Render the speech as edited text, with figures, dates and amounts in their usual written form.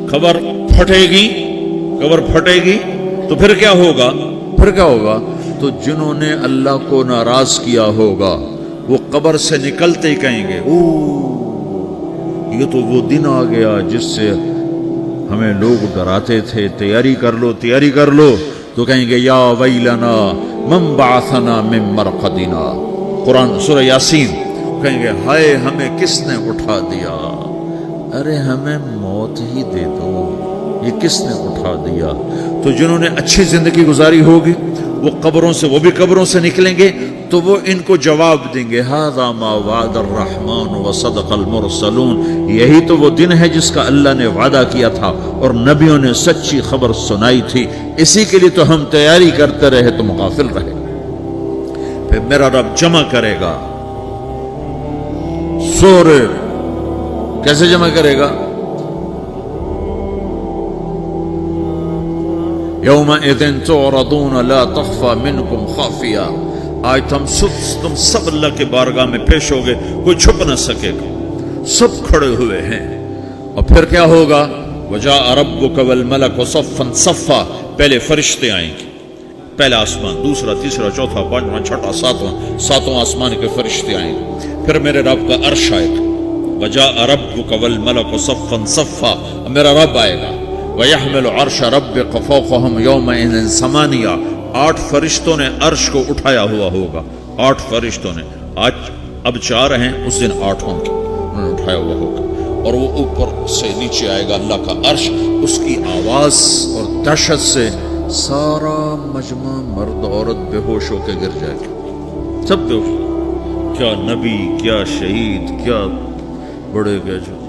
खबर फटेगी तो फिर क्या होगा? तो जिन्होंने अल्लाह को नाराज किया होगा वो कब्र से निकलते ही कहेंगे, ओ ये तो वो दिन आ गया जिससे हमें लोग डराते थे, तैयारी कर लो। तो कहेंगे या वैलना मन बअसना मिन मरक़दिना, कुरान सूरह यासीन। कहेंगे हाय हमें किसने उठा दिया, अरे हमें मौत ही दे दो, ये किसने उठा दिया। तो जिन्होंने अच्छी जिंदगी गुजारी होगी वो भी कब्रों से निकलेंगे तो वो इनको जवाब देंगे, हाज़ा मा वअदर रहमान व सदक़ल मुरसलून, यही तो वो दिन है जिसका अल्लाह ने वादा किया था और नबियों ने सच्ची खबर सुनाई थी, इसी के लिए तो हम तैयारी करते रहे, तुम गाफिल रहे। फिर मेरा रब जमा करेगा सूरे, कैसे जमा करेगा? यौमइज़िन तुअरदून ला तख़फ़ा मिनकुम ख़ाफ़िया, आज तुम सब अल्लाह के बारगाह में पेश होगे, कोई छुप न सकेगा, सब खड़े हुए हैं। और फिर क्या होगा? वजाअ रब्बुक वल मलकु सफ़्फ़न सफ़्फ़ा, पहले फरिश्ते आएंगे, पहला आसमान, दूसरा, तीसरा, चौथा, पांचवा, छठा, सातवां आसमान के फरिश्ते आएंगे। फिर मेरे रब का अर्श आएगा, वजाअ रब्बुक वल मलकु सफ़्फ़न सफ़्फ़ा, मेरा रब आएगा, वयहमिलु अर्श रब्बिक फ़ौक़हुम यौमइज़िन समानिया, 8 फरिश्तों ने अर्श को उठाया हुआ होगा, 8 फरिश्तों ने, आज अब 4 हैं, उस दिन 8 होंगे, उन्होंने उठाया हुआ होगा। और वो ऊपर से नीचे आएगा अल्लाह का अर्श, उसकी आवाज और दहशत से सारा मजमा मर्द औरत बेहोश होकर गिर जाएगा, सब बेहोश। क्या नबी, क्या शहीद, क्या बड़े गए जो